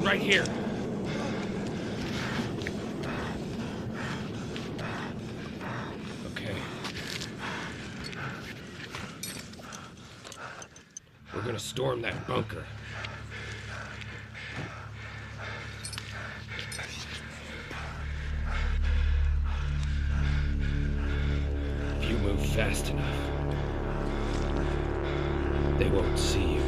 right here. Okay. We're gonna storm that bunker. If you move fast enough, they won't see you.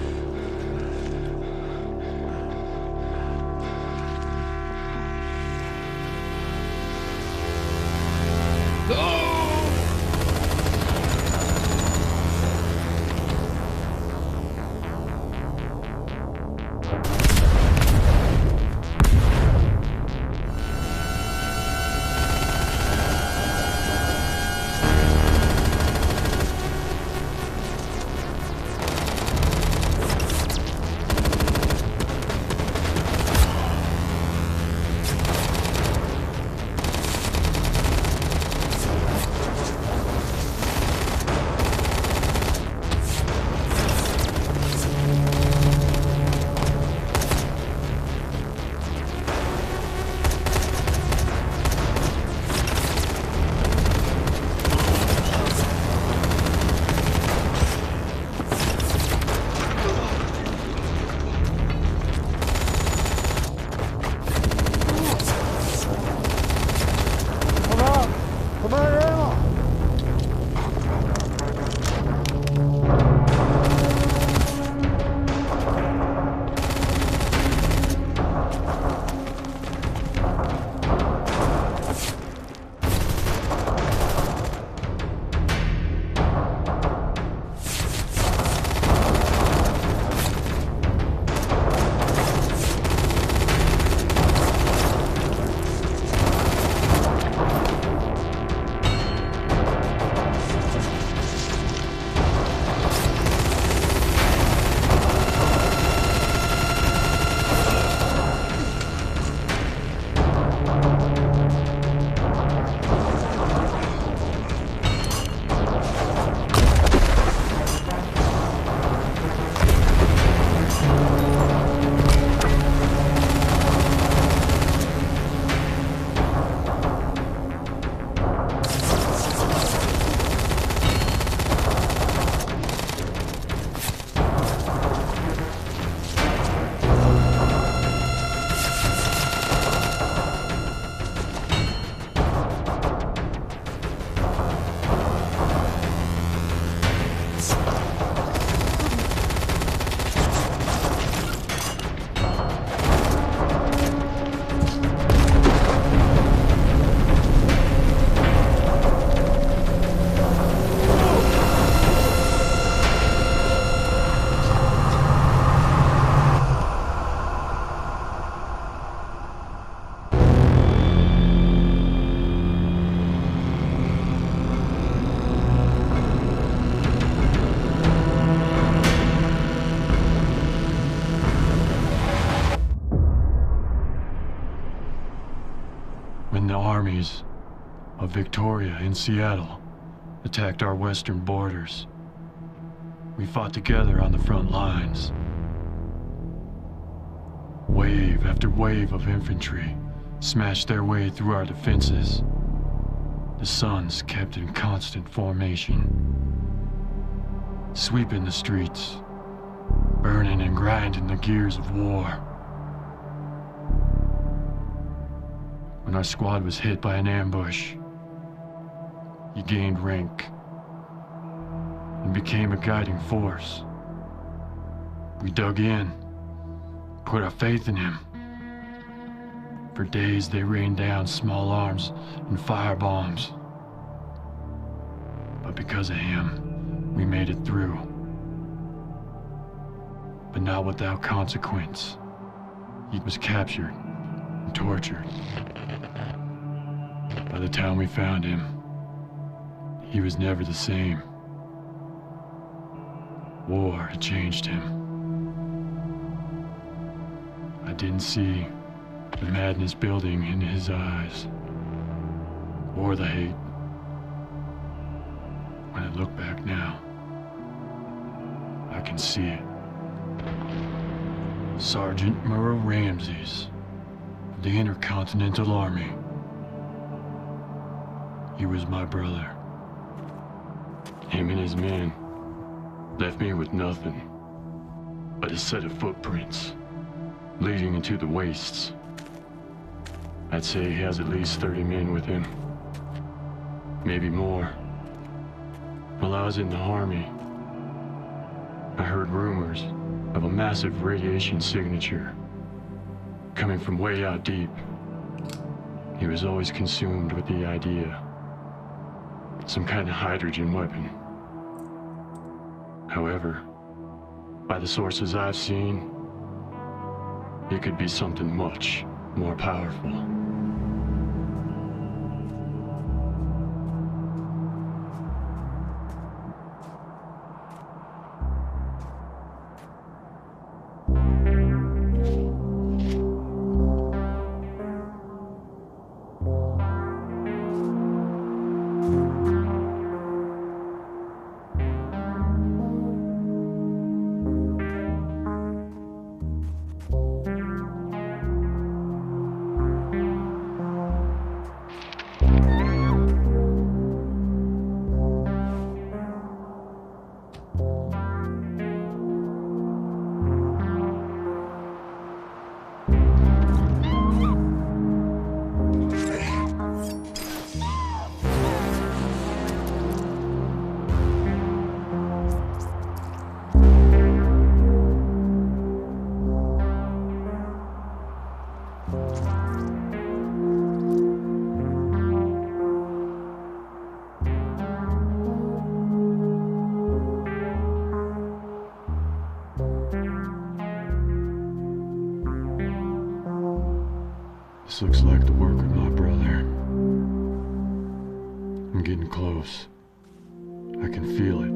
When the armies of Victoria and Seattle attacked our western borders, we fought together on the front lines. Wave after wave of infantry smashed their way through our defenses. The Suns kept in constant formation, sweeping the streets, burning and grinding the gears of war. When our squad was hit by an ambush, you gained rank and became a guiding force. We dug in, put our faith in him. For days they rained down small arms and firebombs. But because of him, we made it through. But not without consequence. He was captured and tortured. By the time we found him, he was never the same. War had changed him. I didn't see the madness building in his eyes, or the hate. When I look back now, I can see it. Sergeant Murrow Ramses of the Intercontinental Army. He was my brother. Him and his men left me with nothing but a set of footprints leading into the wastes. I'd say he has at least 30 men with him. Maybe more. While I was in the army, I heard rumors of a massive radiation signature coming from way out deep. He was always consumed with the idea. Some kind of hydrogen weapon. However, by the sources I've seen, it could be something much more powerful. This looks like the work of my brother. I'm getting close. I can feel it.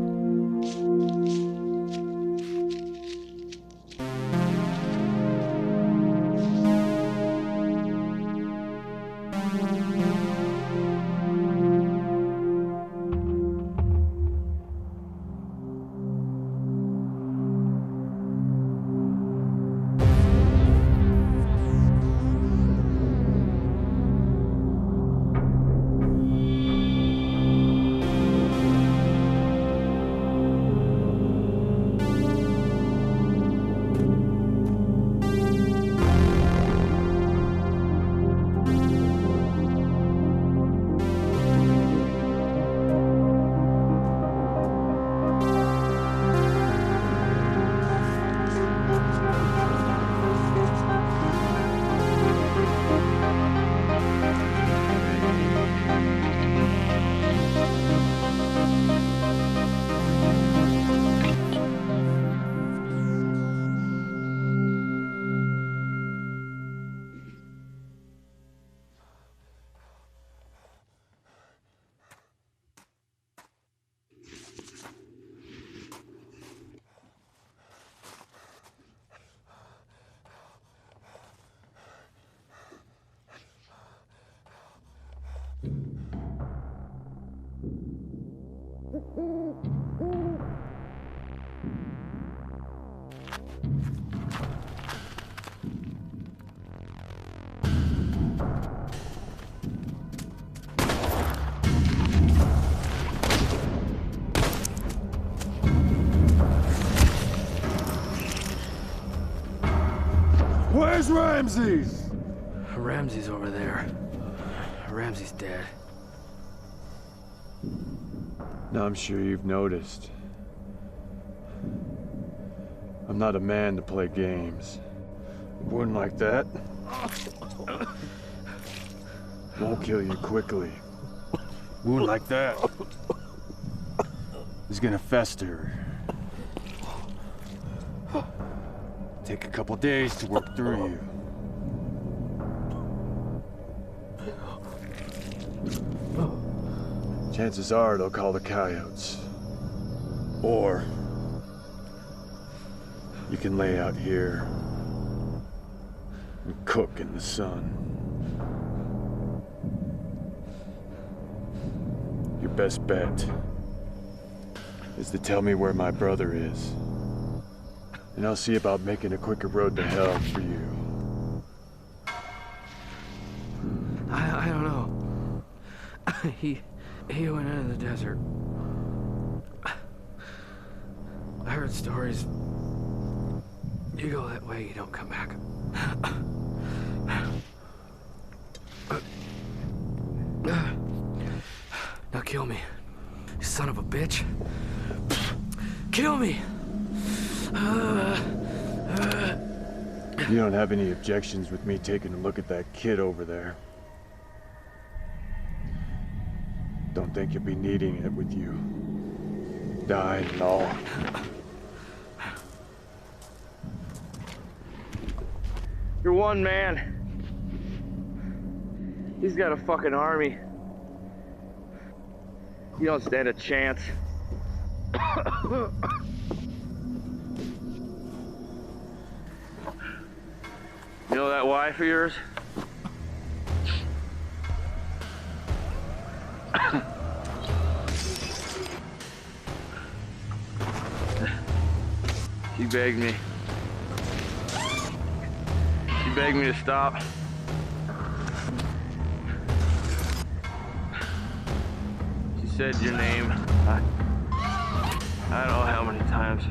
Where's Ramses? Ramses over there. Ramses dead. Now I'm sure you've noticed. I'm not a man to play games. A wound like that won't kill you quickly. A wound like that is gonna fester. Take a couple days to work through you. Chances are they'll call the coyotes. Or you can lay out here and cook in the sun. Your best bet is to tell me where my brother is. And I'll see about making a quicker road to hell for you. I don't know. He went into the desert. I heard stories. You go that way, you don't come back. Now kill me, you son of a bitch. Kill me! You don't have any objections with me taking a look at that kid over there? Don't think you'll be needing it with you. Dying and all. You're one man. He's got a fucking army. You don't stand a chance. You know that wife of yours? She begged me. She begged me to stop. She said your name. I don't know how many times.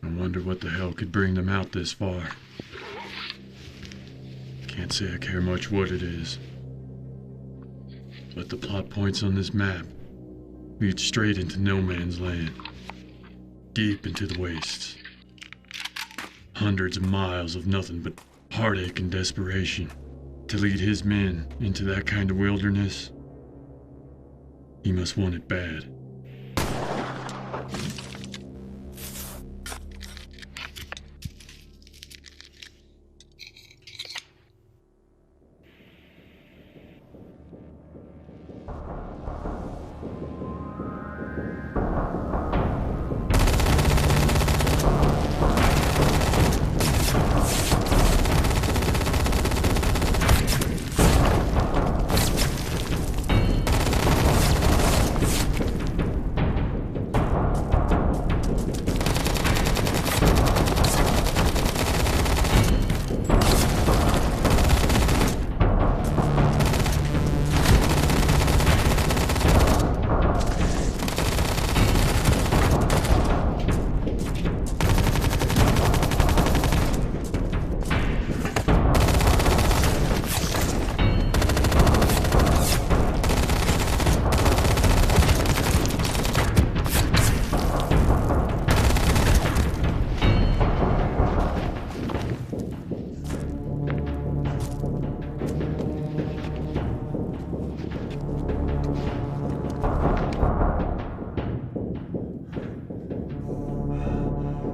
I wonder what the hell could bring them out this far. Can't say I care much what it is. But the plot points on this map lead straight into no man's land. Deep into the wastes. Hundreds of miles of nothing but heartache and desperation. To lead his men into that kind of wilderness, he must want it bad.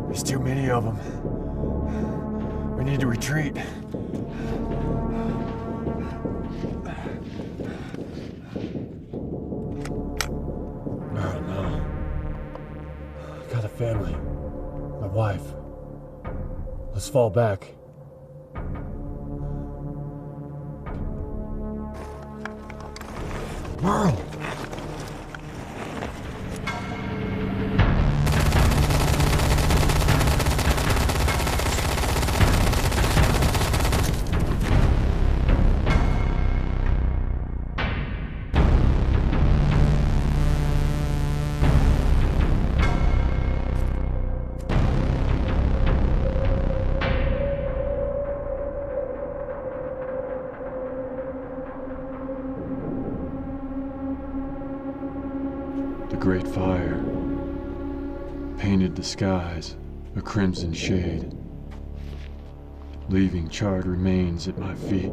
There's too many of them. We need to retreat. No. I got a family. My wife. Let's fall back. Merle! great fire painted the skies a crimson shade, leaving charred remains at my feet.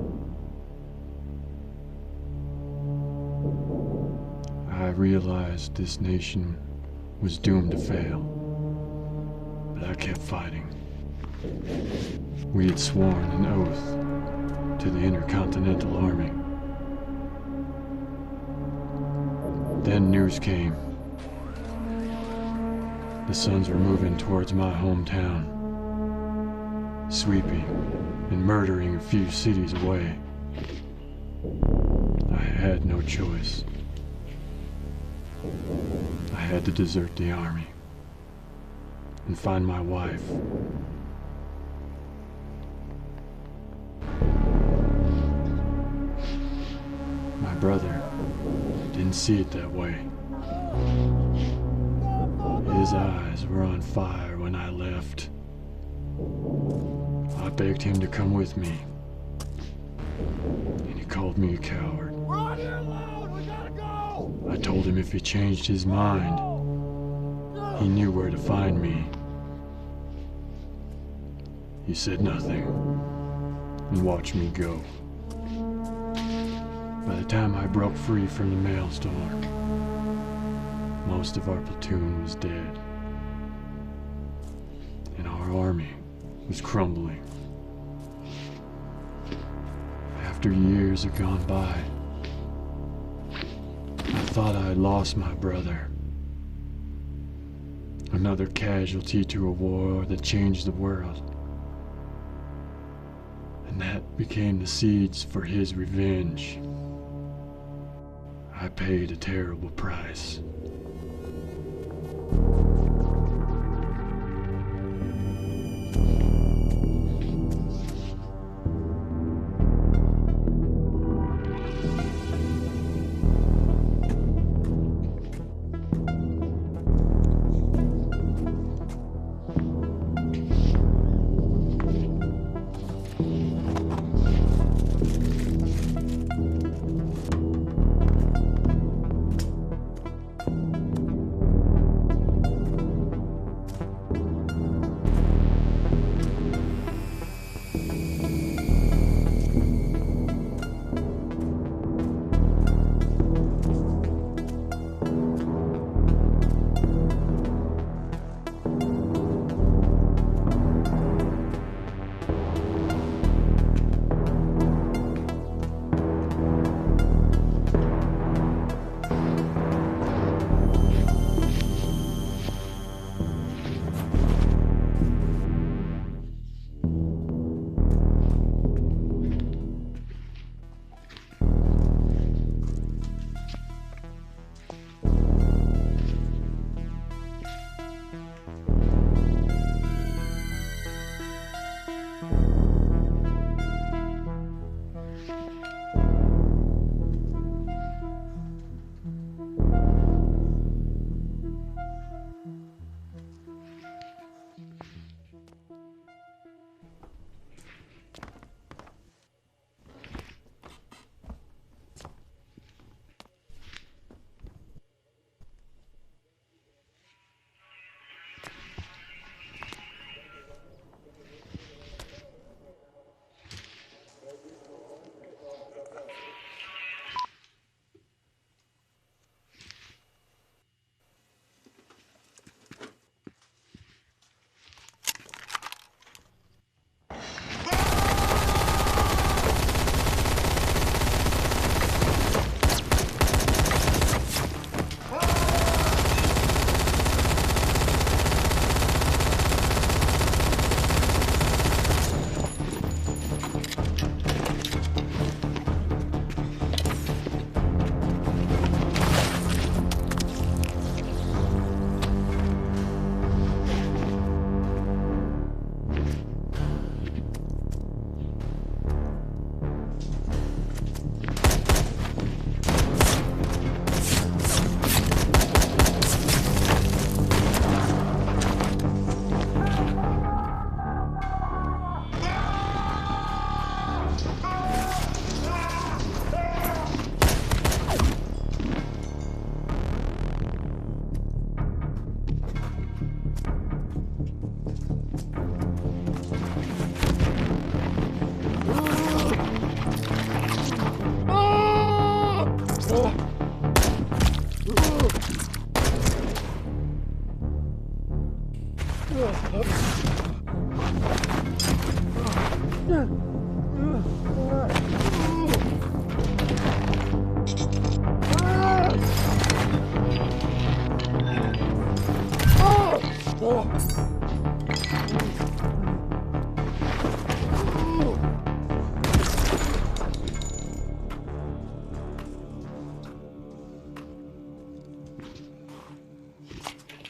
I realized this nation was doomed to fail, but I kept fighting. We had sworn an oath to the Intercontinental Army. Then news came. The Suns were moving towards my hometown, sweeping and murdering a few cities away. I had no choice. I had to desert the army and find my wife. My brother didn't see it that way. His eyes were on fire when I left. I begged him to come with me, and he called me a coward. We're on here alone! We gotta go! I told him if he changed his mind, he knew where to find me. He said nothing and watched me go. By the time I broke free from the maelstrom, most of our platoon was dead, and our army was crumbling. After years had gone by, I thought I had lost my brother. Another casualty to a war that changed the world. And that became the seeds for his revenge. I paid a terrible price.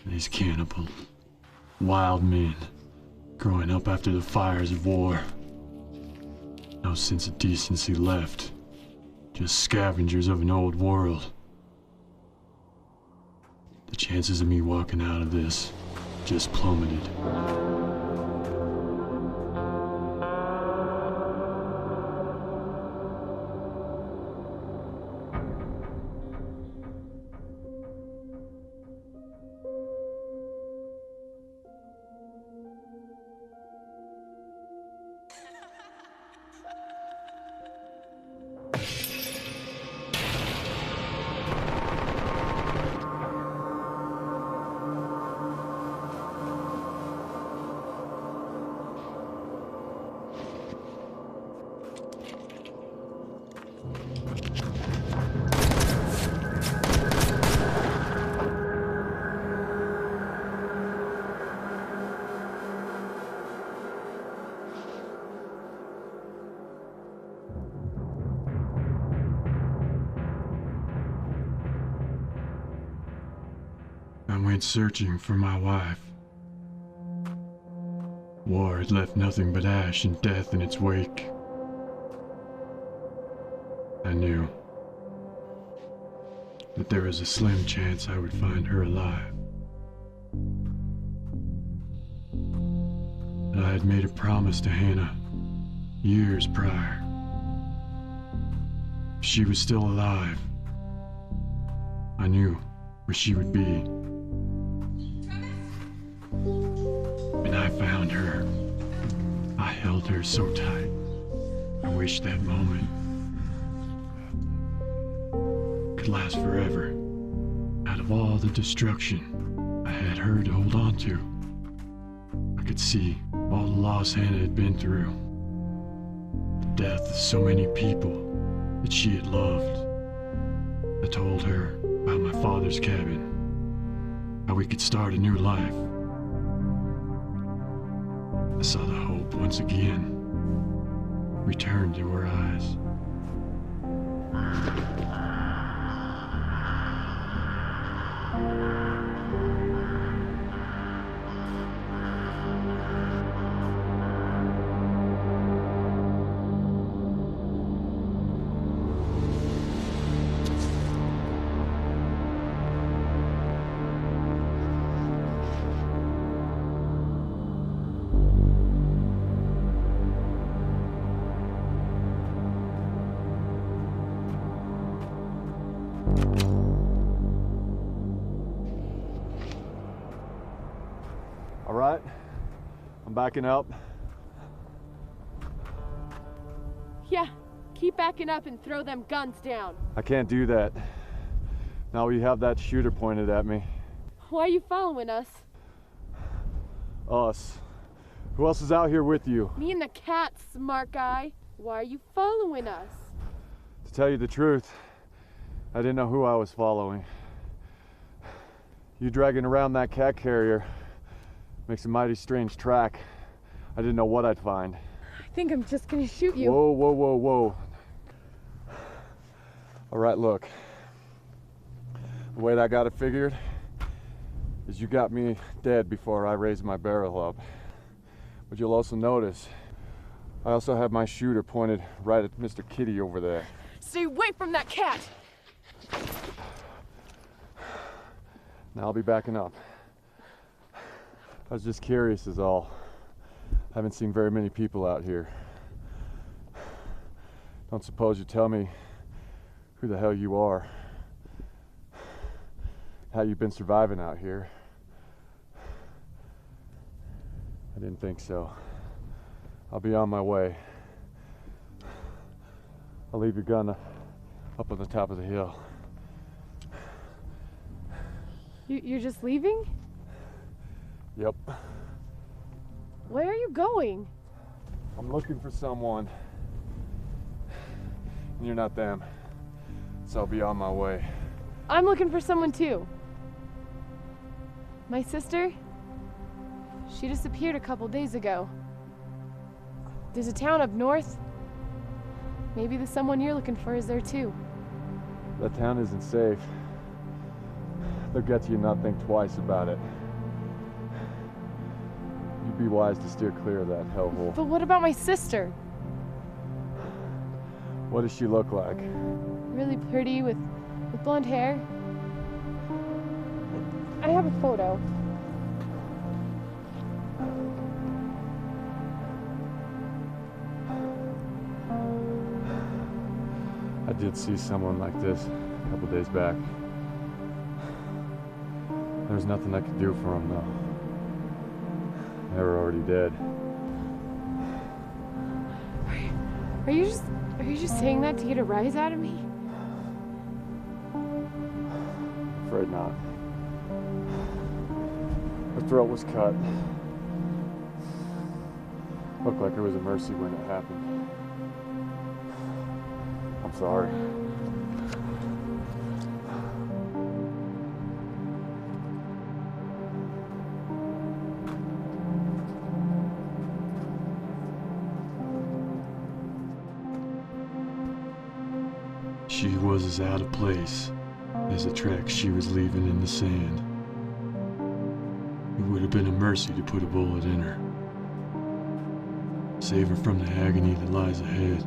These cannibals, wild men, growing up after the fires of war. No sense of decency left, just scavengers of an old world. The chances of me walking out of this just plummeted. I went searching for my wife. War had left nothing but ash and death in its wake. I knew that there was a slim chance I would find her alive. But I had made a promise to Hannah years prior. If she was still alive, I knew where she would be. And I found her. I held her so tight. I wished that moment could last forever. Out of all the destruction, I had her to hold on to. I could see all the loss Hannah had been through. The death of so many people that she had loved. I told her about my father's cabin, how we could start a new life. I saw the hope once again return to her eyes. All right, I'm backing up. Yeah, keep backing up and throw them guns down. I can't do that. Now you have that shooter pointed at me. Why are you following us? Us. Who else is out here with you? Me and the cat, smart guy. Why are you following us? To tell you the truth, I didn't know who I was following. You dragging around that cat carrier makes a mighty strange track. I didn't know what I'd find. I think I'm just gonna shoot you. Whoa, whoa, whoa, whoa. All right, look. The way that I got it figured is you got me dead before I raised my barrel up. But you'll also notice I also have my shooter pointed right at Mr. Kitty over there. Stay away from that cat! Now I'll be backing up. I was just curious is all. Haven't seen very many people out here. Don't suppose you tell me who the hell you are. How you've been surviving out here. I didn't think so. I'll be on my way. I'll leave your gun up on the top of the hill. You're just leaving? Yep. Where are you going? I'm looking for someone. And you're not them. So I'll be on my way. I'm looking for someone too. My sister? She disappeared a couple days ago. There's a town up north. Maybe the someone you're looking for is there too. That town isn't safe. They'll get to you and not think twice about it. You'd be wise to steer clear of that hellhole. But what about my sister? What does she look like? Really pretty with blonde hair. I have a photo. I did see someone like this a couple days back. There was nothing I could do for them, though. They were already dead. Are you just saying that to get a rise out of me? Afraid not. Her throat was cut. Looked like it was a mercy when it happened. I'm sorry. She was as out of place as the tracks she was leaving in the sand. It would have been a mercy to put a bullet in her. Save her from the agony that lies ahead.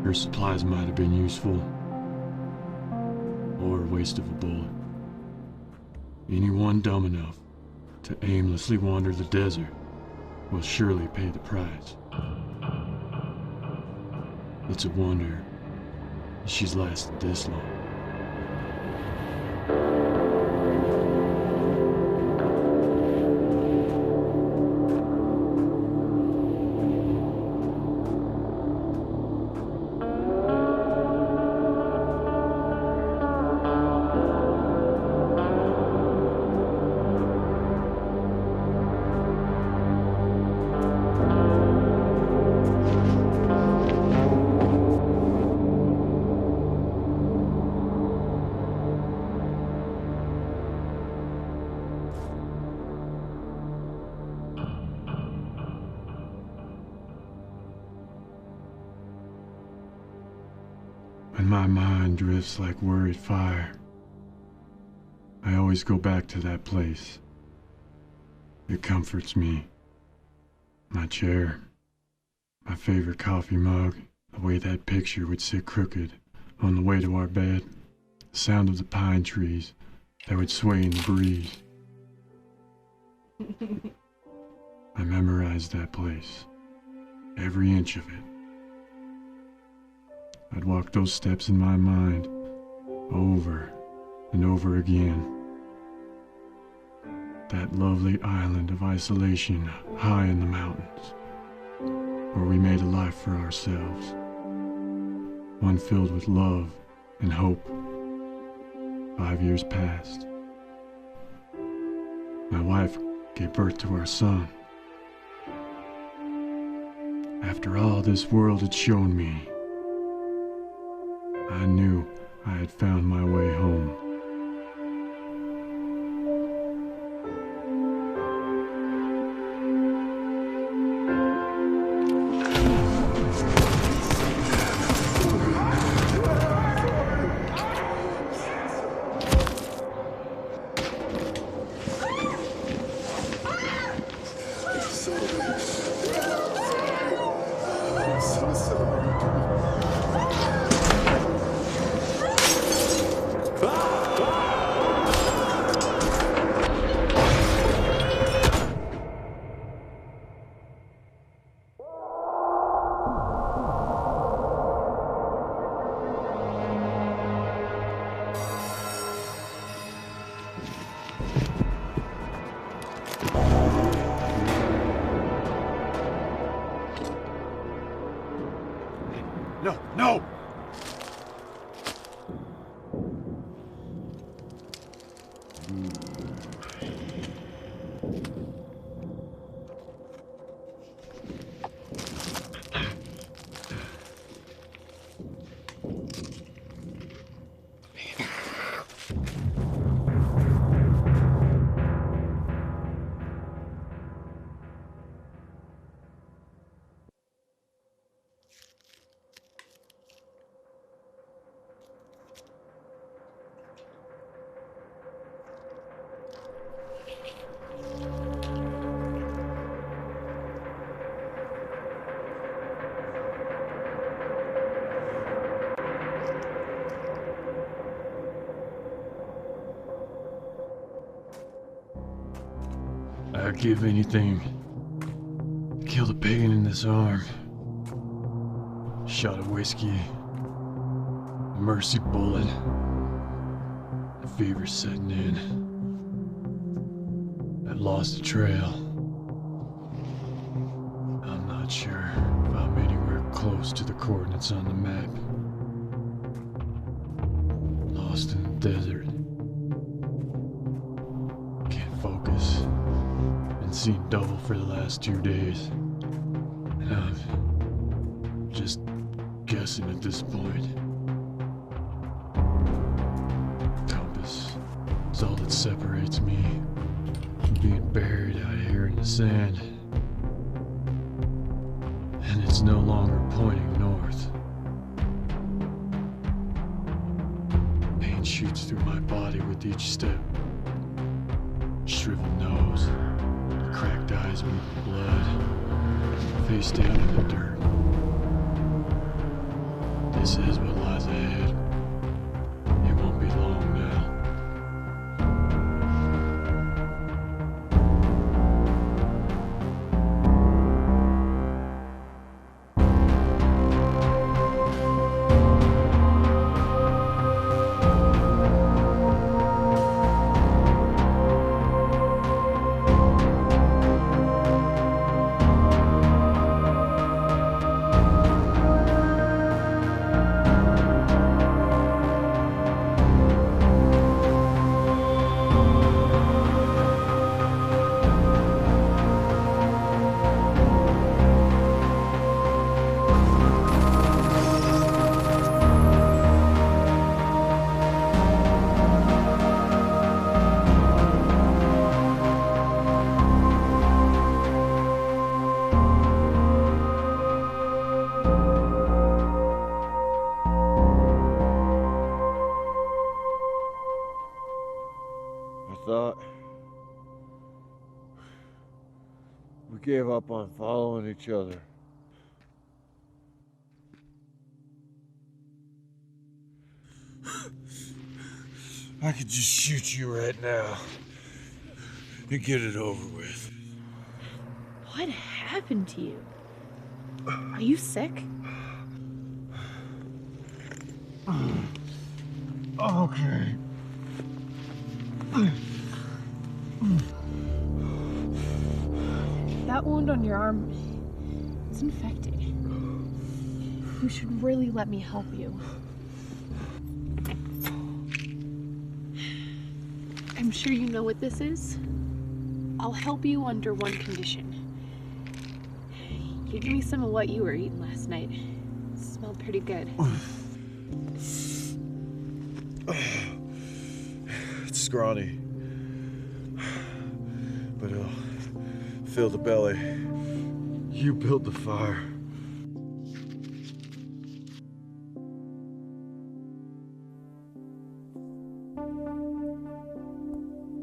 Her supplies might have been useful, or a waste of a bullet. Anyone dumb enough to aimlessly wander the desert will surely pay the price. It's a wonder she's lasted this long. When my mind drifts like worried fire, I always go back to that place. It comforts me. My chair, my favorite coffee mug, the way that picture would sit crooked on the way to our bed, the sound of the pine trees that would sway in the breeze. I memorized that place, every inch of it. I'd walk those steps in my mind over and over again. That lovely island of isolation high in the mountains, where we made a life for ourselves, one filled with love and hope. 5 years passed. My wife gave birth to our son. After all this world had shown me, I knew I had found my way home. No, no! I'd give anything to kill the pain in this arm. Shot of whiskey, a mercy bullet, the fever setting in. I lost the trail. I'm not sure if I'm anywhere close to the coordinates on the map. Lost in the desert. Can't focus. Been seeing double for the last 2 days. And I'm just guessing at this point. Compass is all that separates me from being buried out here in the sand. And it's no longer pointing north. Pain shoots through my body with each step. Shriveled nose, cracked eyes with blood, face down in the dirt. This is what lies ahead. It won't be long now. Thought we gave up on following each other. I could just shoot you right now and get it over with. What happened to you? Are you sick? Okay. That wound on your arm is infected. You should really let me help you. I'm sure you know what this is. I'll help you under one condition. You give me some of what you were eating last night. It smelled pretty good. It's scrawny, but it'll fill the belly. You build the fire.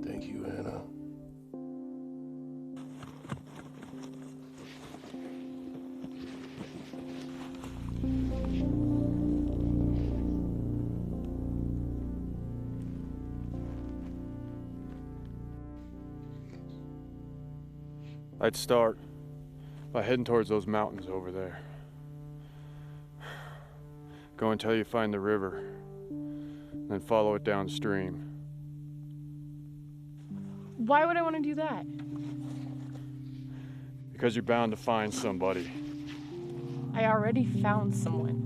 Thank you, Anna. I'd start by heading towards those mountains over there. Go until you find the river, then follow it downstream. Why would I want to do that? Because you're bound to find somebody. I already found someone.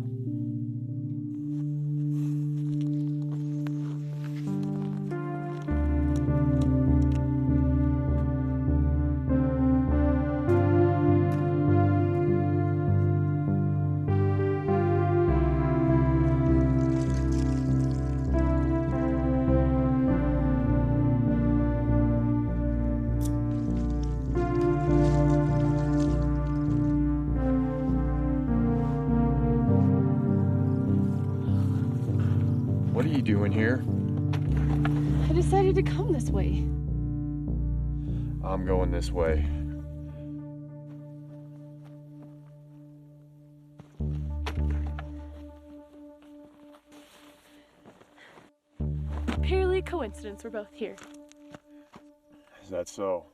What are you doing here? I decided to come this way. I'm going this way. Purely coincidence we're both here. Is that so?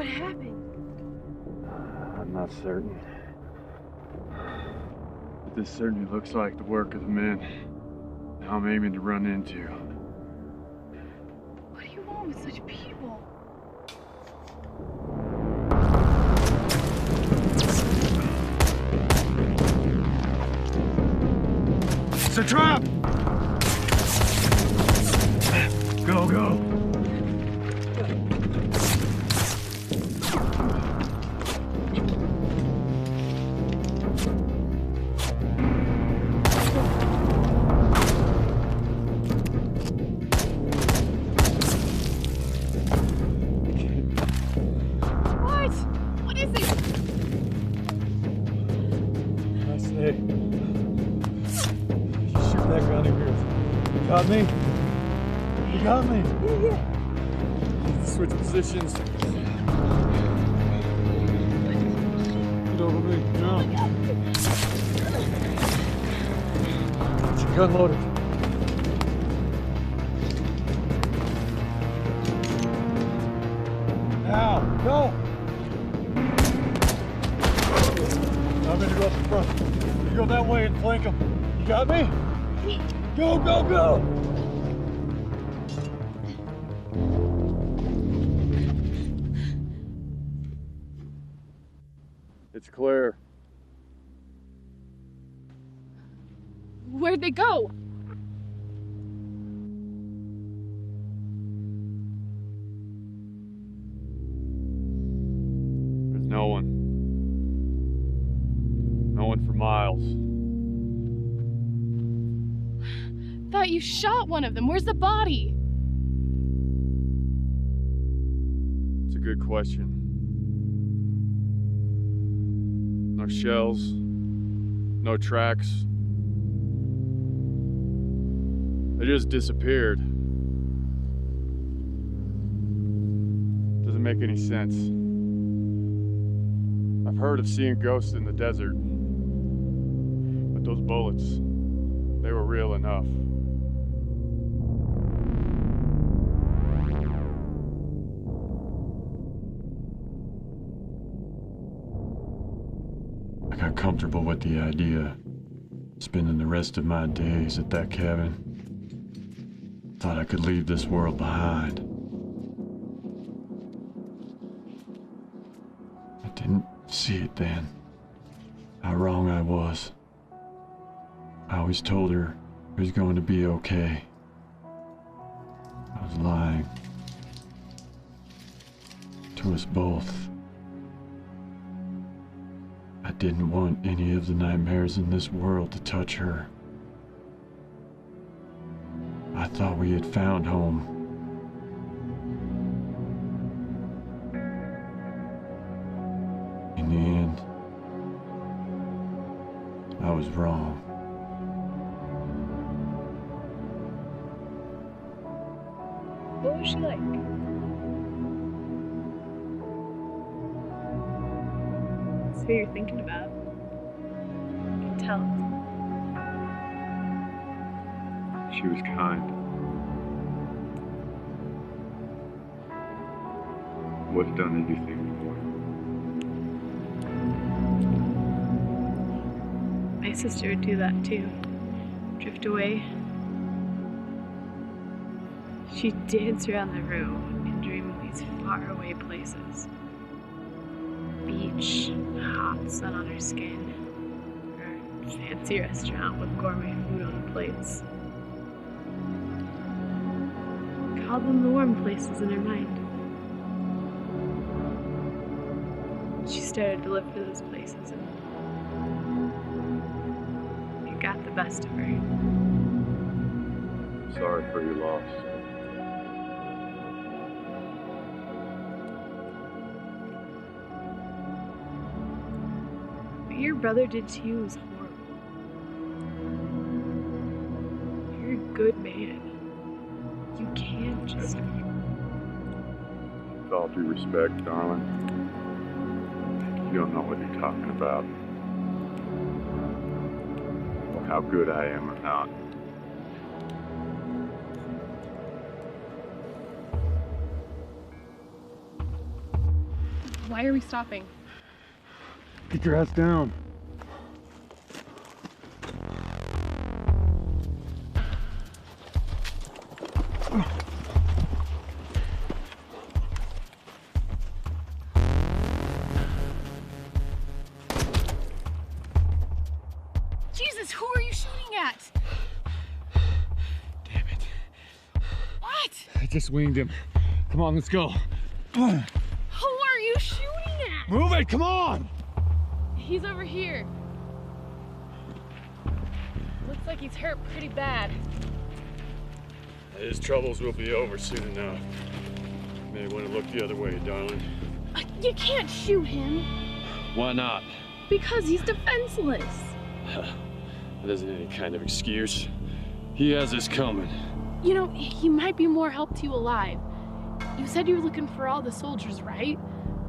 What happened? I'm not certain. But this certainly looks like the work of the men I'm aiming to run into. What do you want with such people? It's a trap! Go, go! What? What is it? I say, you shoot that gun of yours. You got me? You got me? Yeah. Switch positions. Get over me. No. Get your gun loaded. Now, go! I'm gonna go up the front. You go that way and flank them. You got me? Go, go, go! It's clear. Where'd they go? There's no one. No one for miles. Thought you shot one of them. Where's the body? It's a good question. No shells. No tracks. They just disappeared. Doesn't make any sense. I've heard of seeing ghosts in the desert. But those bullets, they were real enough. I got comfortable with the idea, spending the rest of my days at that cabin. Thought I could leave this world behind. I didn't see it then, how wrong I was. I always told her it was going to be okay. I was lying. To us both. I didn't want any of the nightmares in this world to touch her. I thought we had found home. In the end, I was wrong. What was she like? That's who you're thinking about. I can tell. She was kind. What's done anything before? My sister would do that too. Drift away. She'd dance around the room and dream of these faraway places. Beach, hot sun on her skin, or a fancy restaurant with gourmet food on the plates. Called them the warm places in her mind. She started to live for those places, and it got the best of her. Sorry for your loss. What your brother did to you was horrible. You're a good man. You can't just... With all due respect, darling, you don't know what you're talking about. Or how good I am or not. Why are we stopping? Get your ass down. Jesus, who are you shooting at? Damn it. What? I just winged him. Come on, let's go. Who are you shooting at? Move it, come on! He's over here. Looks like he's hurt pretty bad. His troubles will be over soon enough. You may want to look the other way, darling. You can't shoot him. Why not? Because he's defenseless. That isn't any kind of excuse. He has this coming. You know, he might be more help to you alive. You said you were looking for all the soldiers, right?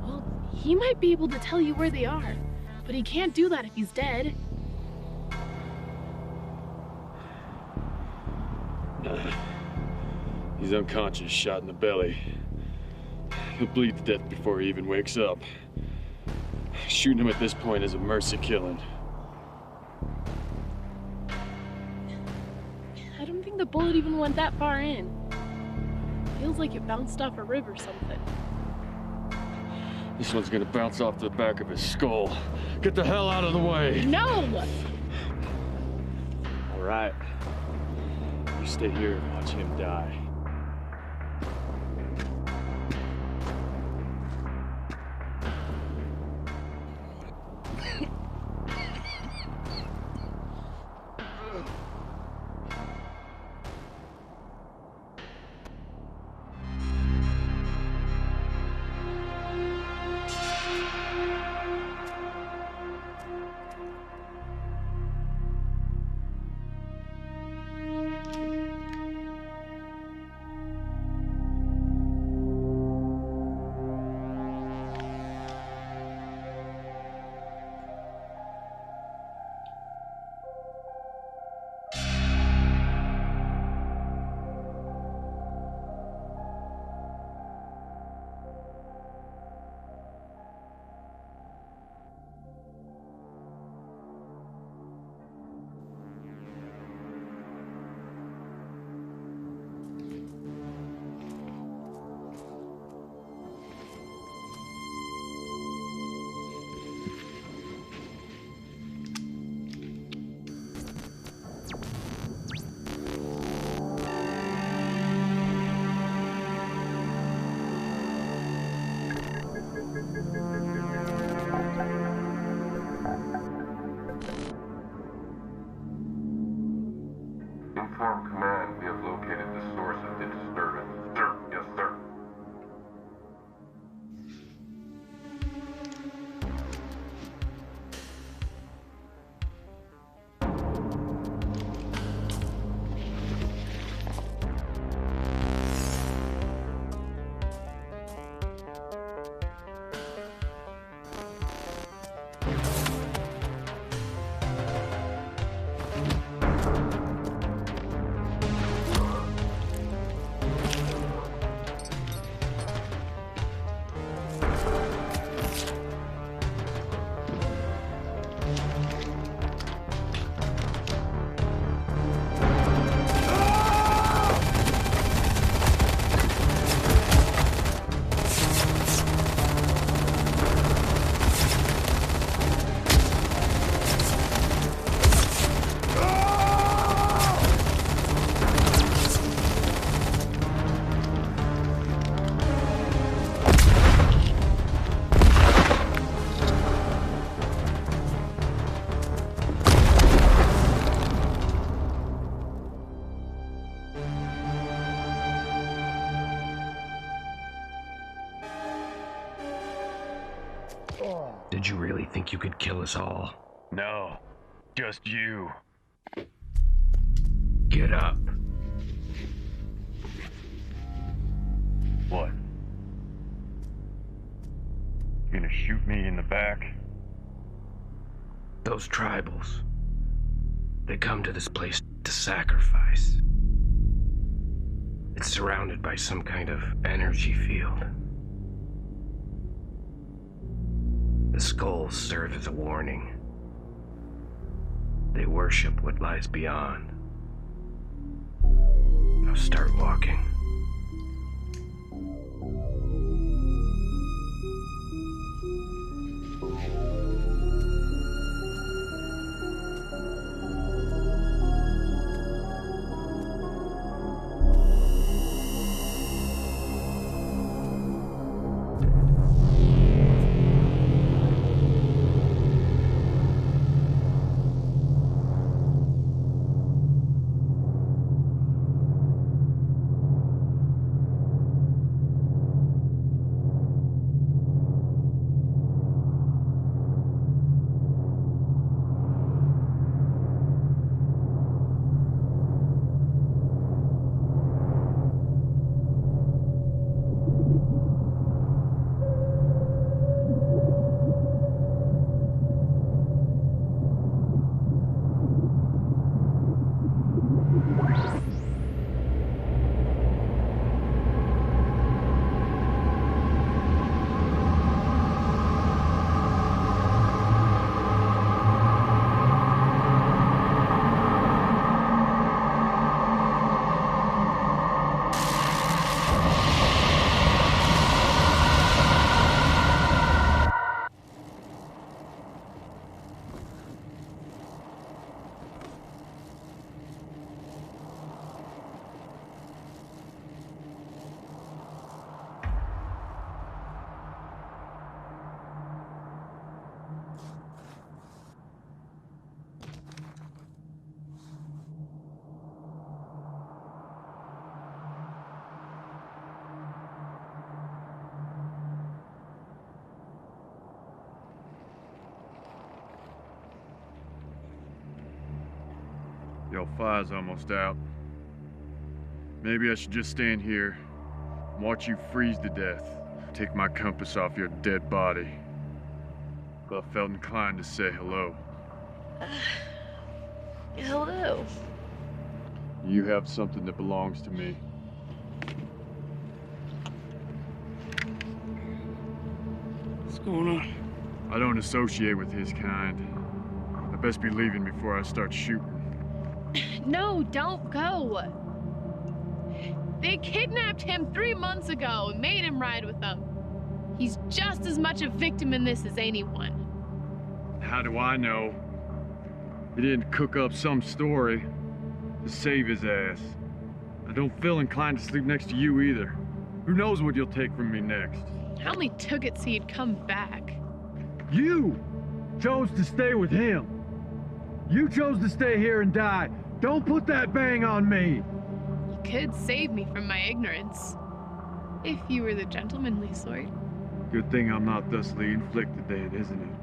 Well, he might be able to tell you where they are. But he can't do that if he's dead. He's unconscious, shot in the belly. He'll bleed to death before he even wakes up. Shooting him at this point is a mercy killing. I don't think the bullet even went that far in. Feels like it bounced off a rib or something. This one's gonna bounce off the back of his skull. Get the hell out of the way! No! All right. You stay here and watch him die. Inform command we have located the source of the disturbance. Sir, yes, sir. Did you really think you could kill us all? No, just you. Get up. What? You gonna shoot me in the back? Those tribals. They come to this place to sacrifice. It's surrounded by some kind of energy field. The skulls serve as a warning. They worship what lies beyond. Now start walking. Yo, fire's almost out. Maybe I should just stand here and watch you freeze to death. Take my compass off your dead body. But I felt inclined to say hello. Hello. You have something that belongs to me. What's going on? I don't associate with his kind. I best be leaving before I start shooting. No, don't go. They kidnapped him 3 months ago and made him ride with them. He's just as much a victim in this as anyone. How do I know? He didn't cook up some story to save his ass. I don't feel inclined to sleep next to you either. Who knows what you'll take from me next? I only took it so you'd come back. You chose to stay with him. You chose to stay here and die. Don't put that bang on me. You could save me from my ignorance. If you were the gentlemanly sort. Good thing I'm not thusly inflicted then, isn't it?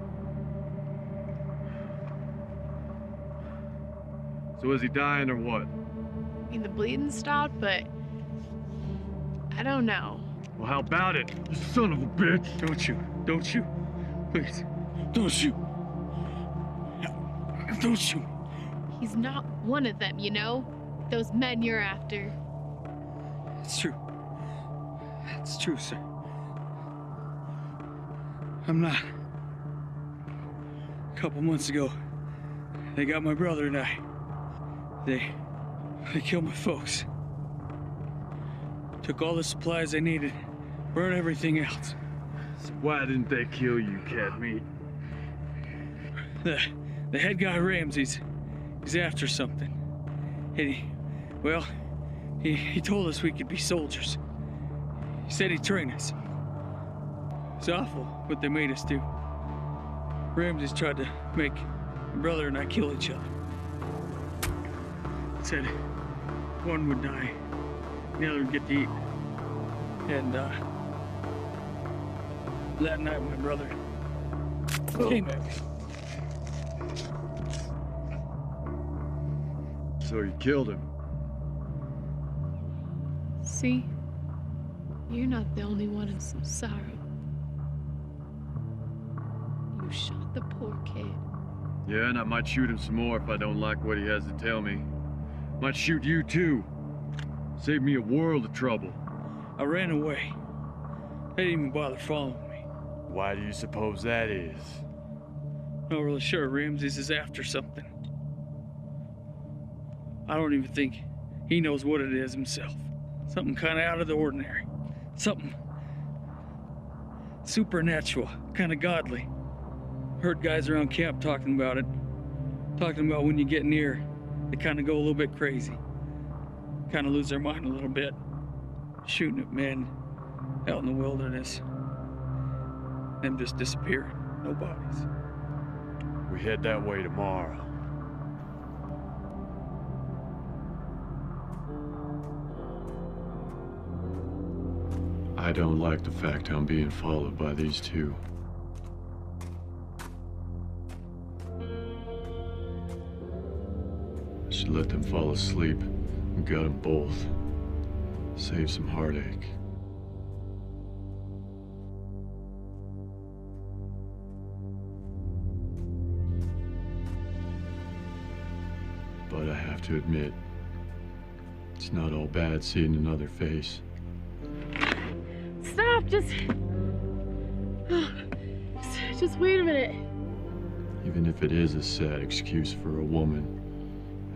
So is he dying or what? I mean, the bleeding stopped, but I don't know. Well, how about it, you son of a bitch? Don't shoot. Don't shoot. Please. Don't shoot. Don't shoot. He's not one of them, you know? Those men you're after. It's true. It's true, sir. I'm not. A couple months ago, they got my brother and I. They killed my folks. Took all the supplies I needed, burned everything else. So why didn't they kill you, cat meat? The head guy, Ramses, he's after something. And he told us we could be soldiers. He said he'd train us. It's awful what they made us do. Ramses tried to make my brother and I kill each other. Said one would die, the other would get to eat. And that night my brother came at me. So you killed him? See? You're not the only one in some sorrow. You shot the poor kid. Yeah, and I might shoot him some more if I don't like what he has to tell me. Might shoot you too. Save me a world of trouble. I ran away. They didn't even bother following me. Why do you suppose that is? Not really sure. Ramses is after something. I don't even think he knows what it is himself. Something kind of out of the ordinary. Something supernatural, kind of godly. Heard guys around camp talking about it. Talking about when you get near, they kind of go a little bit crazy. Kind of lose their mind a little bit. Shooting at men out in the wilderness. Them just disappear. No bodies. We head that way tomorrow. I don't like the fact I'm being followed by these two. I should let them fall asleep and gut them both. Save some heartache. But I have to admit, it's not all bad seeing another face. Stop! Just wait a minute. Even if it is a sad excuse for a woman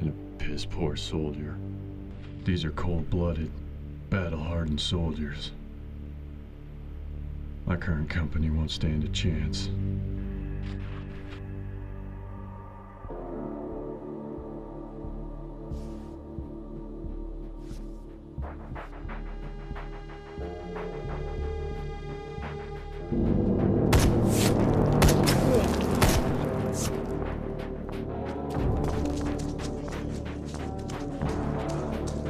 and a piss-poor soldier. These are cold-blooded, battle-hardened soldiers. My current company won't stand a chance.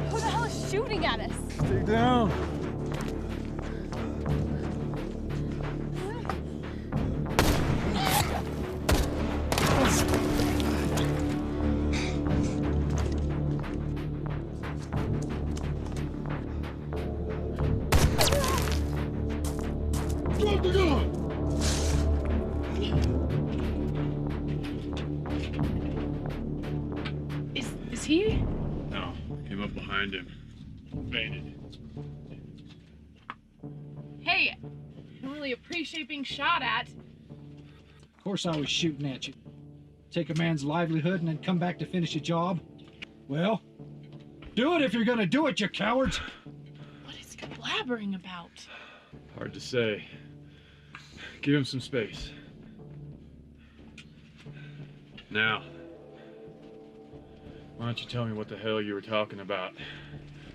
Who the hell is shooting at us? Stay down. Drop the gun! Is he? No, came up behind him. Fainted. Hey, I don't really appreciate being shot at. Of course I was shooting at you. Take a man's livelihood and then come back to finish a job? Well, do it if you're gonna do it, you cowards! What is he blabbering about? Hard to say. Give him some space. Now, why don't you tell me what the hell you were talking about?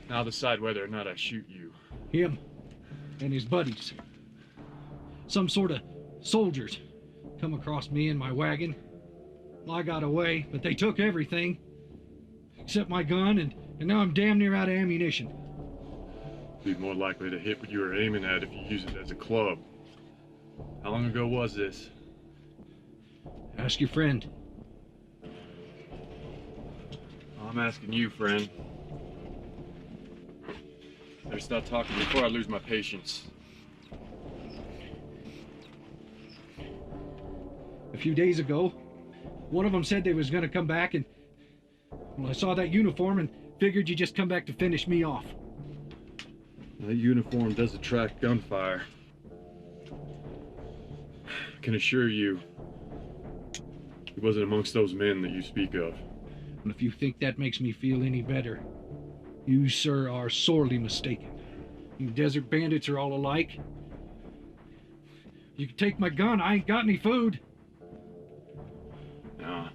And I'll decide whether or not I shoot you. Him and his buddies. Some sort of soldiers come across me in my wagon. Well, I got away, but they took everything. Except my gun, and now I'm damn near out of ammunition. Be more likely to hit what you were aiming at if you use it as a club. How long ago was this? Ask your friend. I'm asking you, friend. Better stop talking before I lose my patience. A few days ago, one of them said they was gonna come back, and well, I saw that uniform and figured you'd just come back to finish me off. That uniform does attract gunfire. I can assure you, he wasn't amongst those men that you speak of. And if you think that makes me feel any better, you, sir, are sorely mistaken. You desert bandits are all alike. You can take my gun, I ain't got any food. Nah,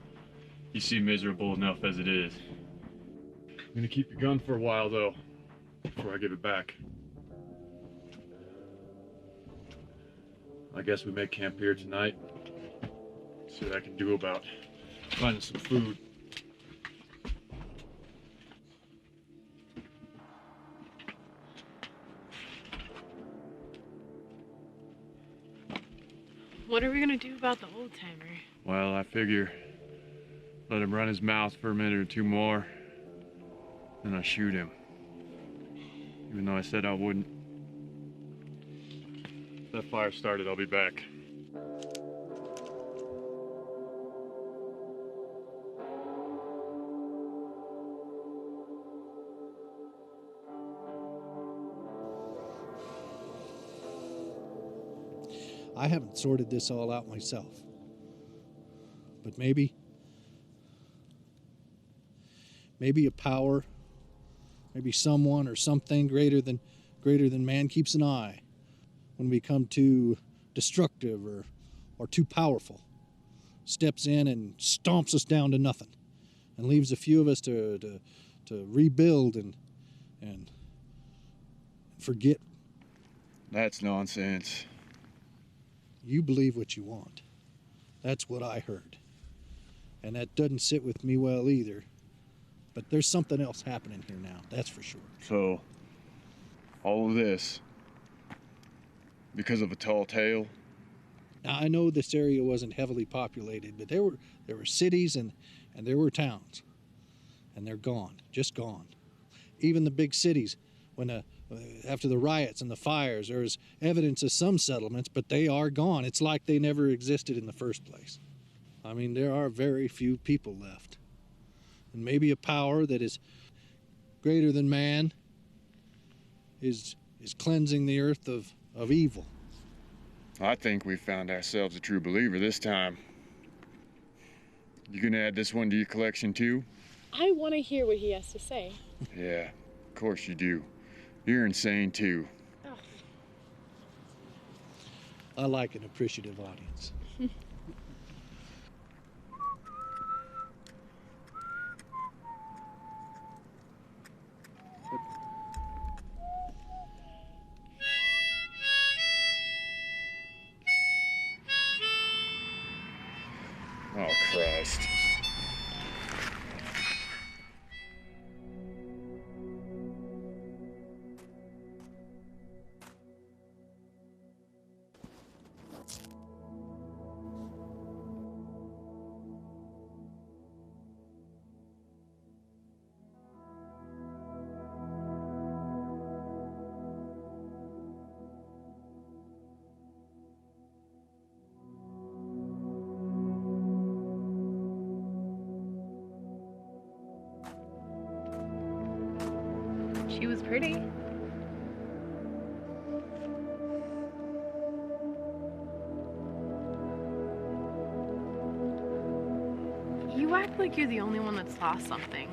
you seem miserable enough as it is. I'm gonna keep your gun for a while, though, before I give it back. I guess we make camp here tonight. See what I can do about finding some food. What are we gonna do about the old timer? Well, I figure let him run his mouth for a minute or two more, then I shoot him. Even though I said I wouldn't. If that fire started, I'll be back. I haven't sorted this all out myself. But maybe a power, maybe someone or something greater than man keeps an eye when we become too destructive or too powerful, steps in and stomps us down to nothing and leaves a few of us to rebuild and forget. That's nonsense. You believe what you want. That's what I heard. And that doesn't sit with me well either. But there's something else happening here now, that's for sure. So, all of this, because of a tall tale? Now, I know this area wasn't heavily populated, but there were cities and there were towns. And they're gone, just gone. Even the big cities, when after the riots and the fires, there was evidence of some settlements, but they are gone. It's like they never existed in the first place. I mean, there are very few people left. And maybe a power that is greater than man is cleansing the earth of evil. I think we found ourselves a true believer this time. You gonna add this one to your collection too? I want to hear what he has to say. Yeah, of course you do. You're insane too. Oh. I like an appreciative audience. Oh, Christ. She was pretty. You act like you're the only one that's lost something.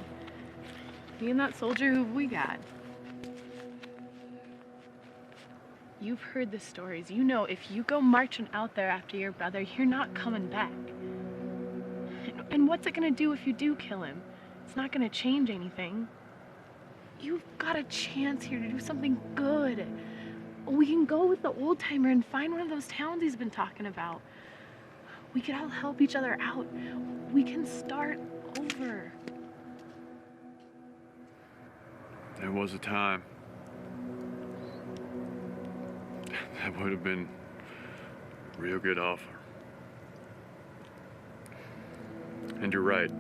Me and that soldier, who we got. You've heard the stories. You know if you go marching out there after your brother, you're not coming back. And what's it gonna do if you do kill him? It's not gonna change anything. You've got a chance here to do something good. We can go with the old timer and find one of those towns he's been talking about. We can all help each other out. We can start over. There was a time. That would have been a real good offer. And you're right.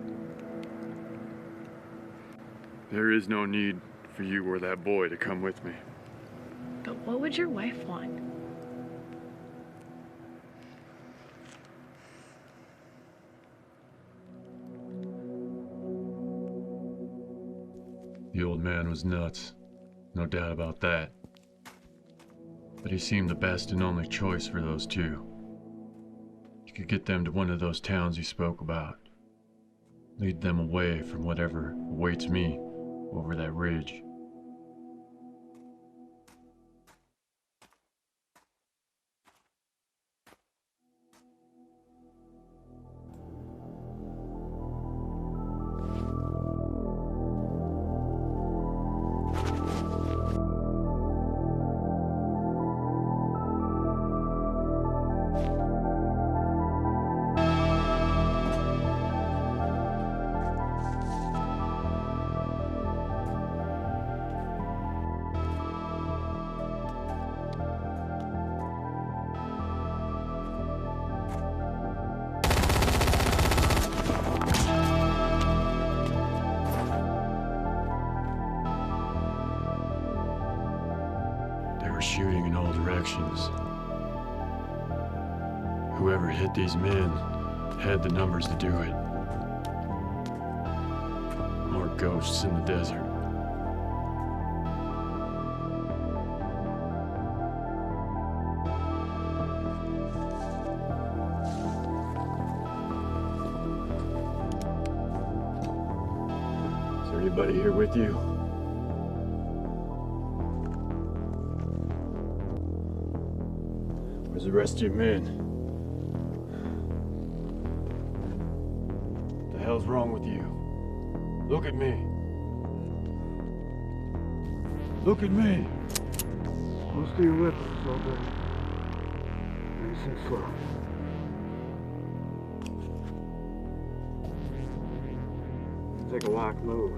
There is no need for you or that boy to come with me. But what would your wife want? The old man was nuts, no doubt about that. But he seemed the best and only choice for those two. You could get them to one of those towns he spoke about. Lead them away from whatever awaits me over that ridge. Shooting in all directions. Whoever hit these men had the numbers to do it. More ghosts in the desert. anybody here with you? Where's the rest of your men? What the hell's wrong with you? Look at me. Look at me. Close to your weapons, soldier. Nice and slow. Take a walk move.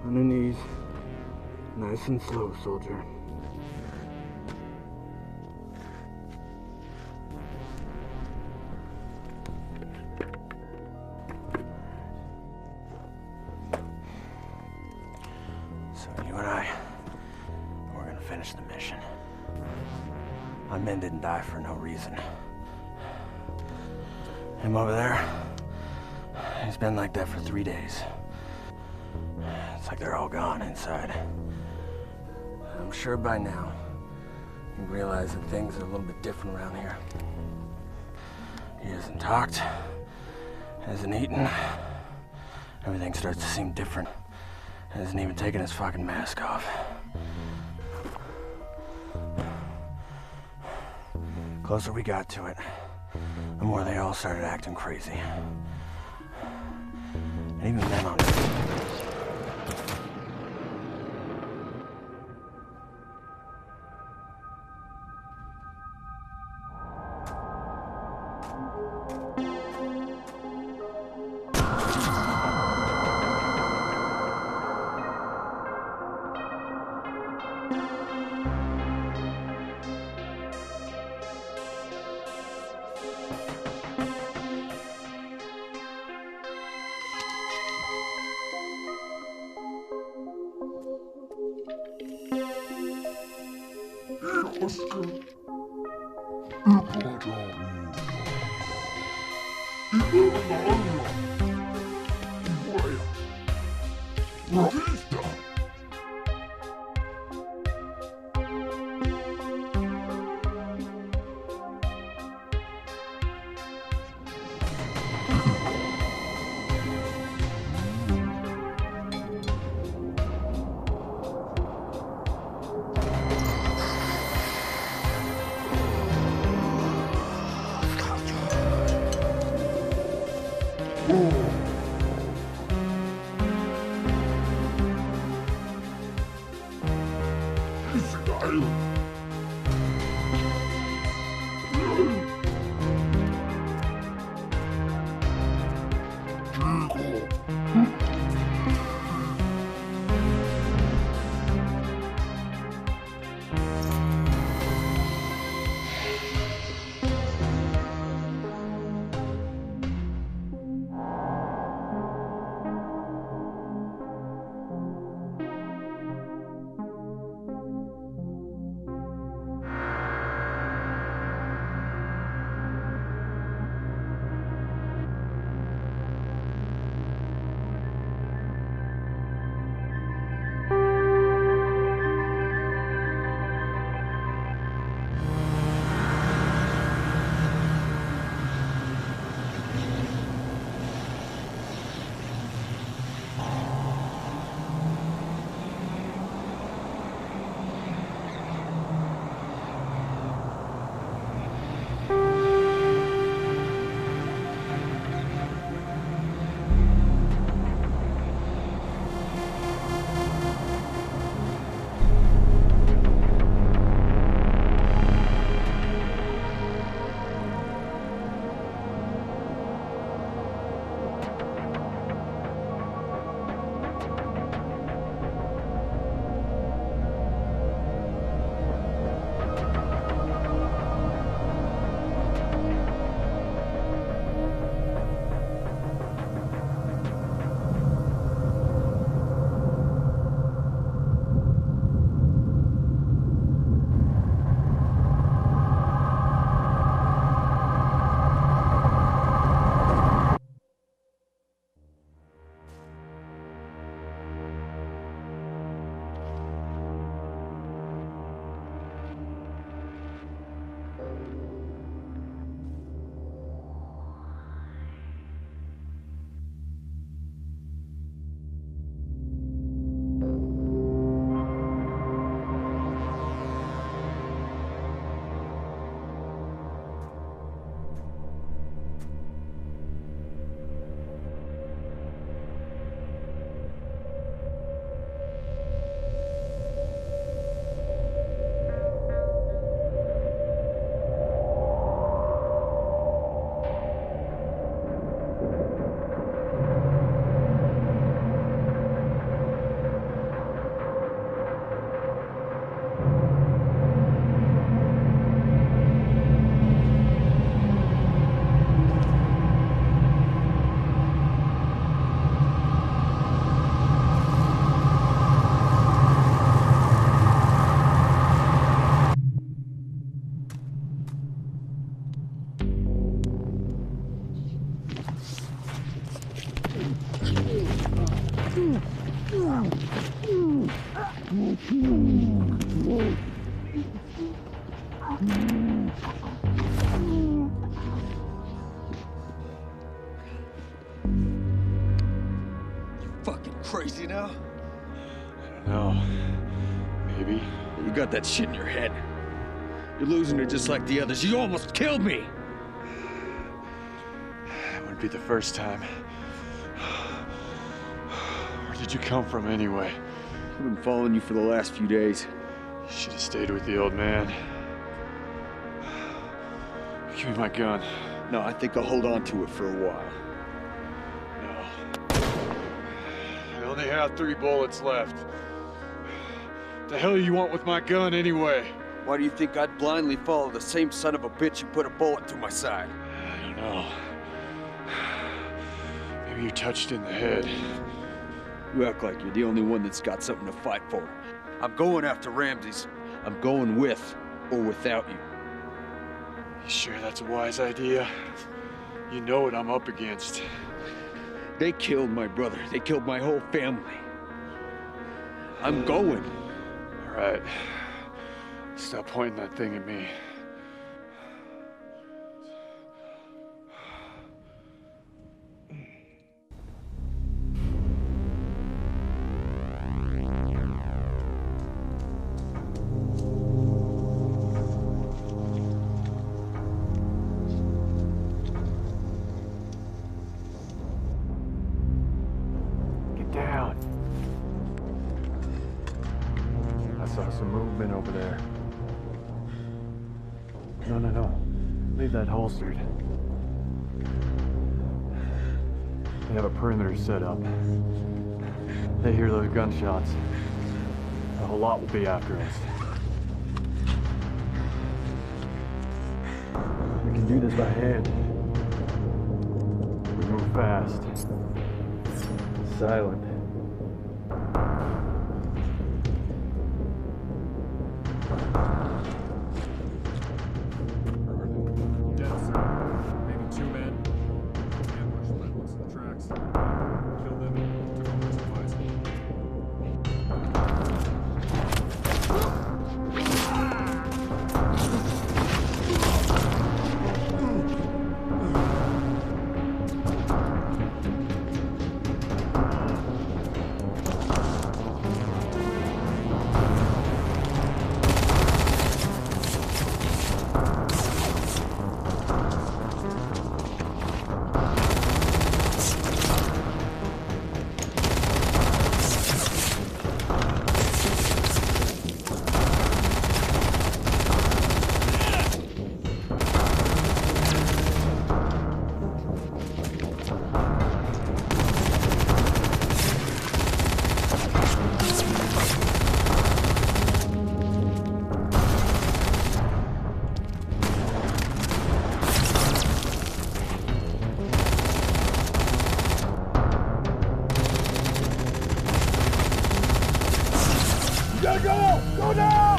On the knees. Nice and slow, soldier. So you and I, we're gonna finish the mission. My men didn't die for no reason. Him over there, he's been like that for 3 days. It's like they're all gone inside. I'm sure by now you realize that things are a little bit different around here. He hasn't talked, hasn't eaten. Everything starts to seem different. Hasn't even taken his fucking mask off. Closer we got to it, the more they all started acting crazy. And even then on Maybe. You got that shit in your head. You're losing it just like the others. You almost killed me! It wouldn't be the first time. Where did you come from anyway? I've been following you for the last few days. You should have stayed with the old man. Give me my gun. No, I think I'll hold on to it for a while. No. I only have 3 bullets left. The hell you want with my gun anyway? Why do you think I'd blindly follow the same son of a bitch who put a bullet through my side? I don't know. Maybe you're touched in the head. You act like you're the only one that's got something to fight for. I'm going after Ramses. I'm going with or without you. You sure that's a wise idea? You know what I'm up against. They killed my brother. They killed my whole family. I'm going. All right. Stop pointing that thing at me. Get down. I saw some movement over there. No. Leave that holstered. They have a perimeter set up. They hear those gunshots. A whole lot will be after us. We can do this by hand. We move fast. Silent. Go now!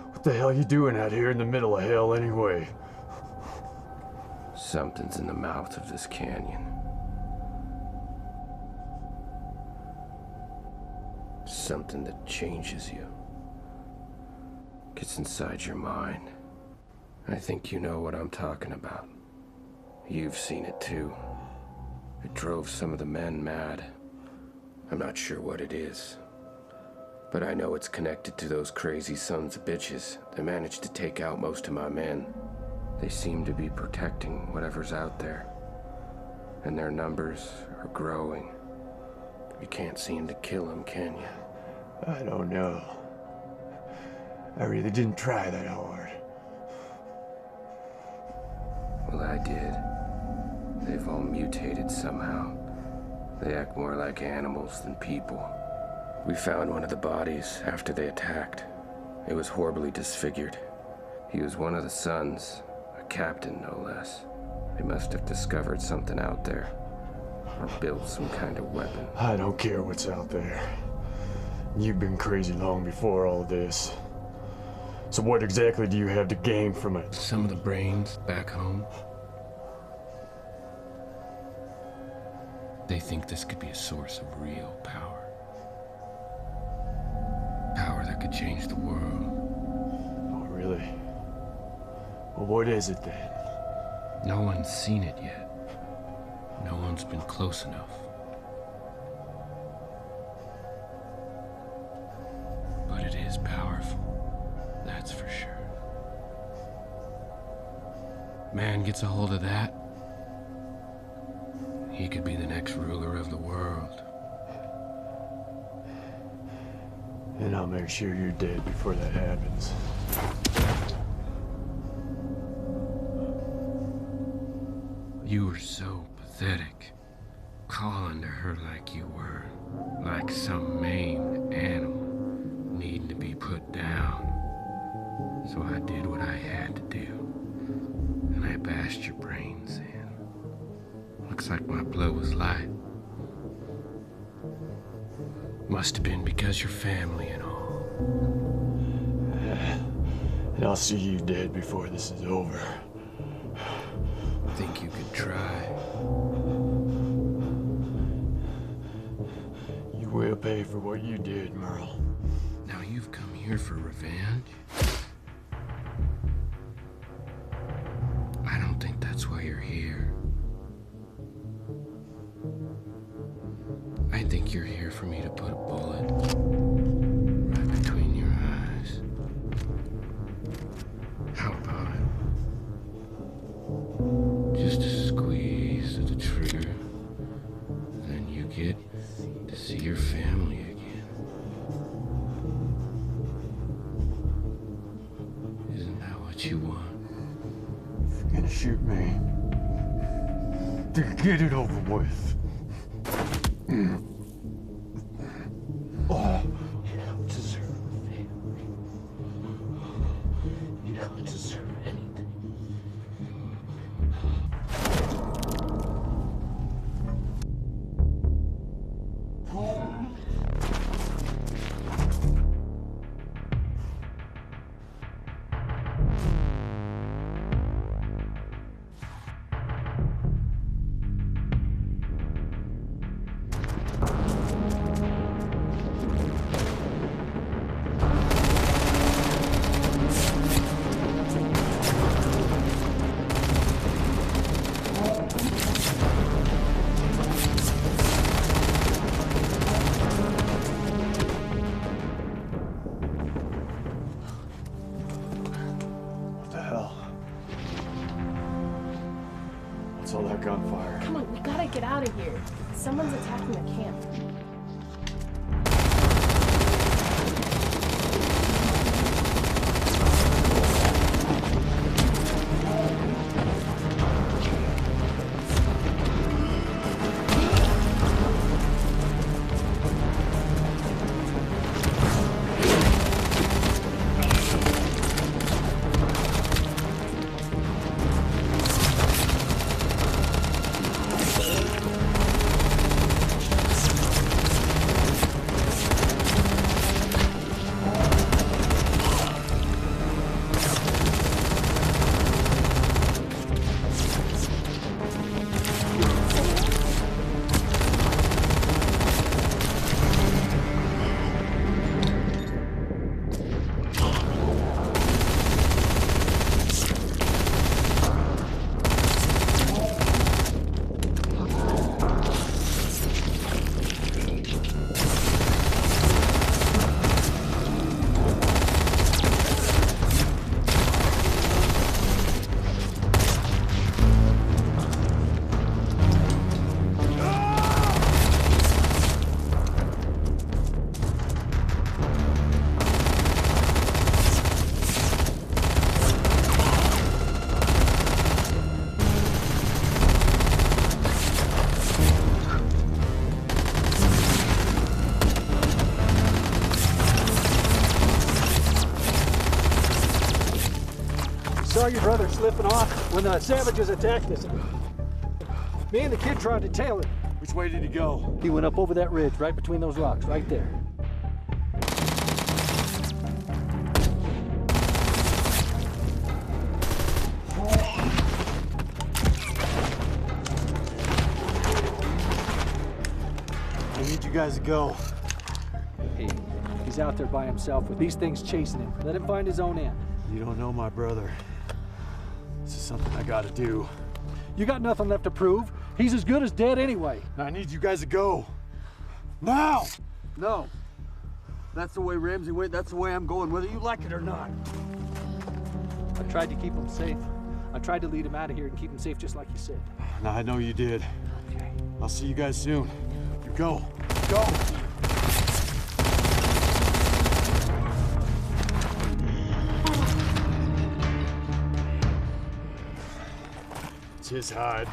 What the hell are you doing out here in the middle of hell anyway? Something's in the mouth of this canyon. Something that changes you. Gets inside your mind. I think you know what I'm talking about. You've seen it too. It drove some of the men mad. I'm not sure what it is. But I know it's connected to those crazy sons of bitches that managed to take out most of my men. They seem to be protecting whatever's out there. And their numbers are growing. You can't seem to kill them, can you? I don't know. I really didn't try that hard. Well, I did. They've all mutated somehow. They act more like animals than people. We found one of the bodies after they attacked. It was horribly disfigured. He was one of the sons, a captain no less. They must have discovered something out there, or built some kind of weapon. I don't care what's out there. You've been crazy long before all this. So what exactly do you have to gain from it? Some of the brains back home. They think this could be a source of real power. Power that could change the world. Oh, really? Well, what is it then? No one's seen it yet. No one's been close enough. But it is powerful, that's for sure. Man gets a hold of that, he could be the next ruler of the world. And I'll make sure you're dead before that happens. You were so pathetic, calling to her like you were, like some maimed animal needing to be put down. So I did what I had to do, and I bashed your brains in. Looks like my blow was light. Must have been because you're family and all. And I'll see you dead before this is over. Think you could try? You will pay for what you did, Merle. Now you've come here for revenge? I don't think that's why you're here. I think you're here for me to put a bullet right between your eyes. How about it? Just a squeeze of the trigger, and then you get to see your family again. Isn't that what you want? If you're gonna shoot me, then get it over with. Oh. You don't deserve a family. You don't deserve anything. What the hell? What's all that gunfire? Come on, we gotta get out of here. Someone's attacking the camp. saw your brother slipping off when the savages attacked us. Me and the kid tried to tail him. Which way did he go? He went up over that ridge, right between those rocks, right there. I need you guys to go. Hey, he's out there by himself with these things chasing him. Let him find his own end. You don't know my brother. This is something I gotta do. You got nothing left to prove. He's as good as dead anyway. I need you guys to go. Now! No. That's the way Ramsey went. That's the way I'm going, whether you like it or not. I tried to keep him safe. I tried to lead him out of here and keep him safe just like you said. Now I know you did. Okay. I'll see you guys soon. You go. Go! It's his hide.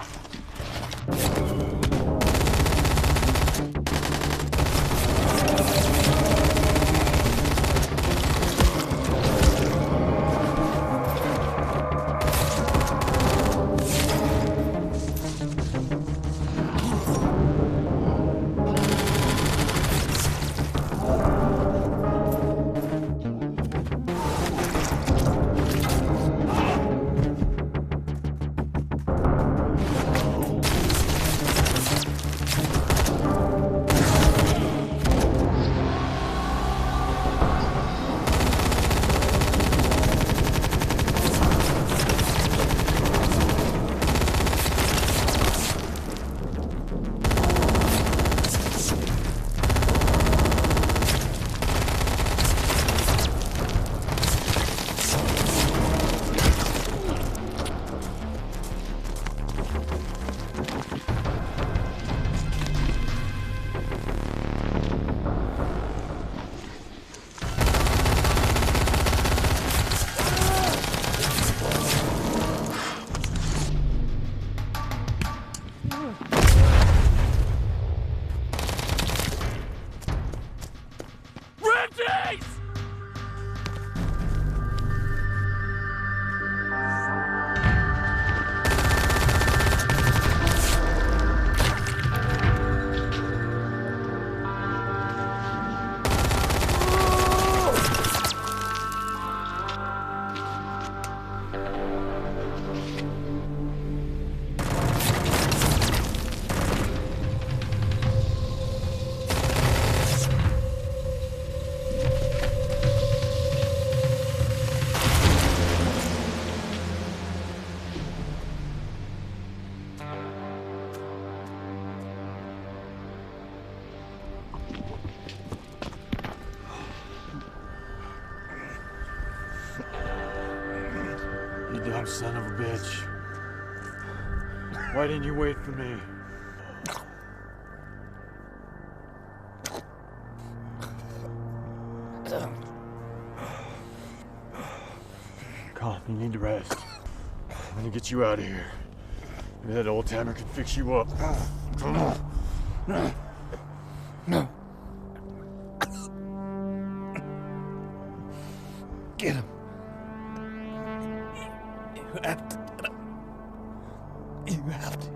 You dumb son of a bitch. Why didn't you wait for me? Colin, you need to rest. I'm gonna get you out of here. Maybe that old timer can fix you up. Come on. No. Get him. You have to get him. You have to.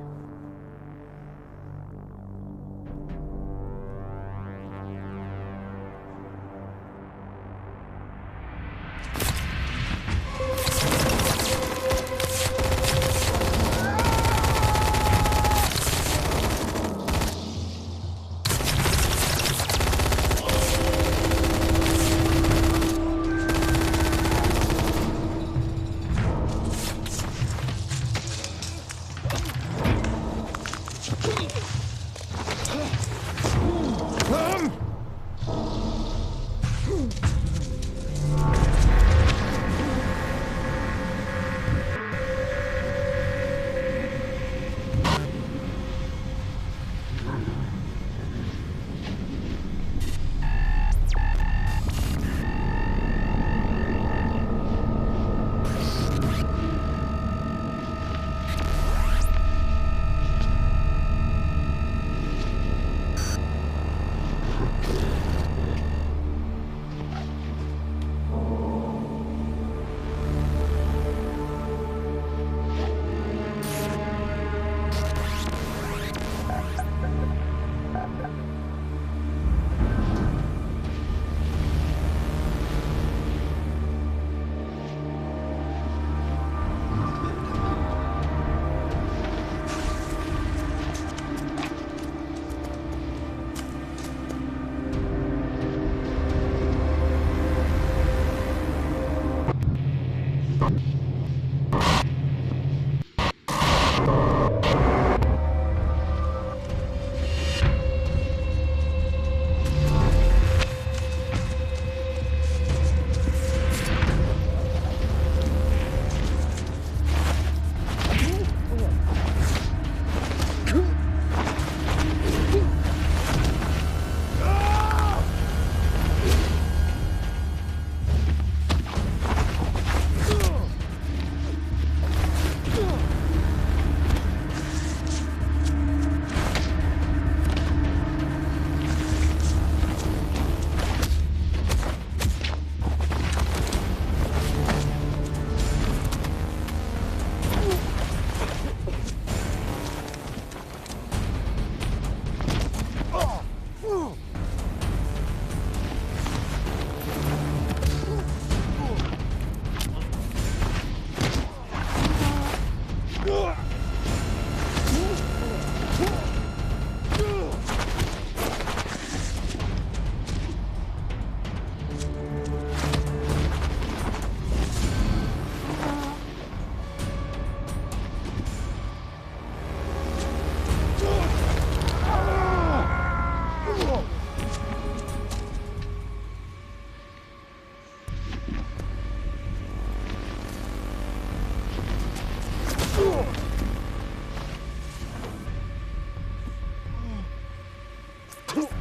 Hey!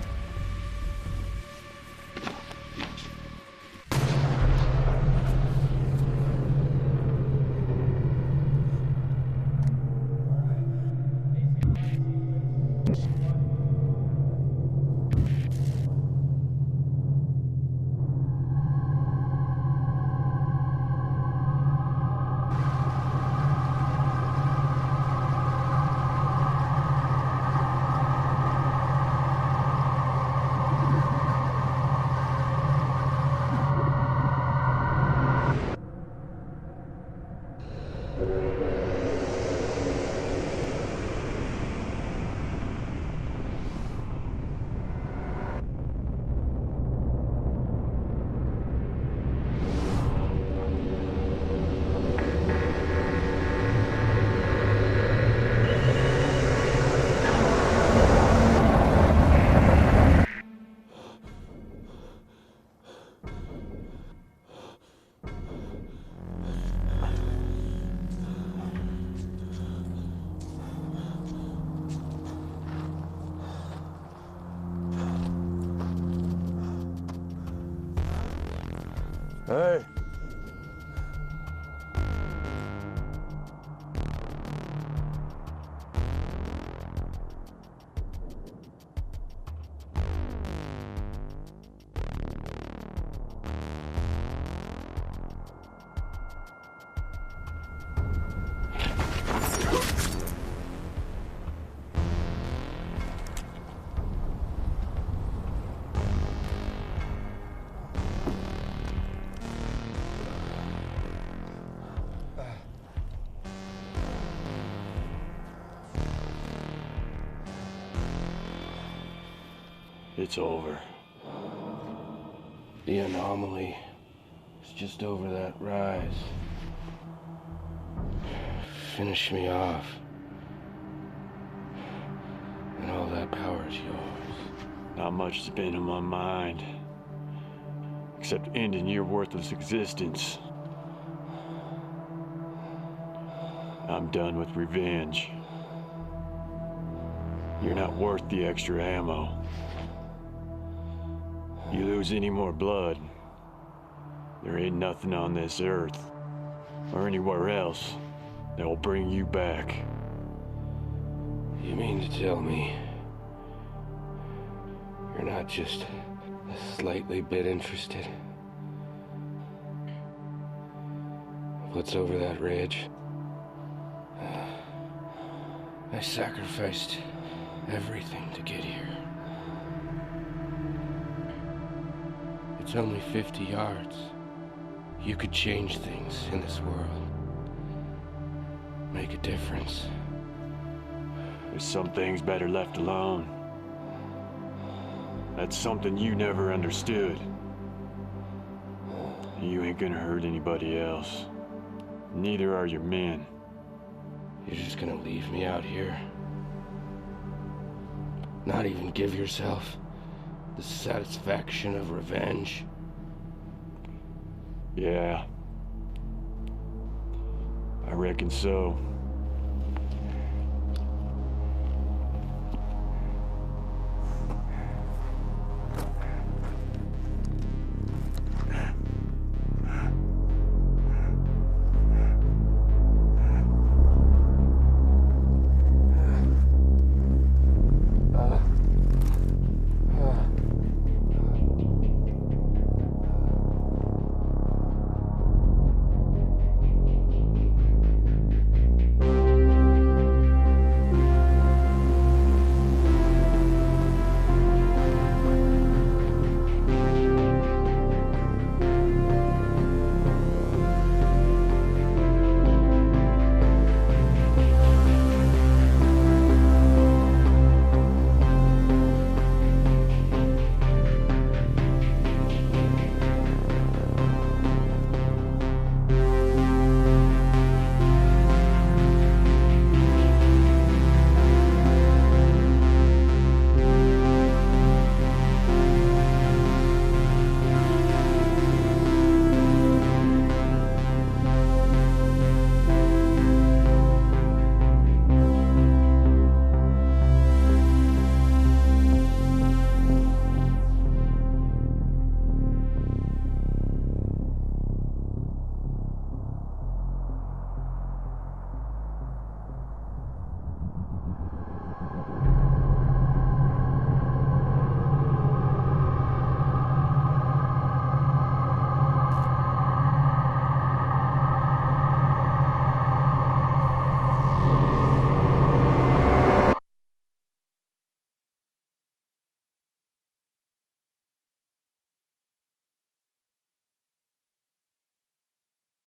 It's over. The anomaly is just over that rise. Finish me off. And all that power is yours. Not much has been on my mind. Except ending your worthless existence. I'm done with revenge. You're not worth the extra ammo. You lose any more blood, there ain't nothing on this earth, or anywhere else, that will bring you back. You mean to tell me you're not just a slightly bit interested? What's over that ridge? I sacrificed everything to get here. It's only 50 yards. You could change things in this world. Make a difference. There's some things better left alone. That's something you never understood. You ain't gonna hurt anybody else. Neither are your men. You're just gonna leave me out here? Not even give yourself the satisfaction of revenge? Yeah. I reckon so.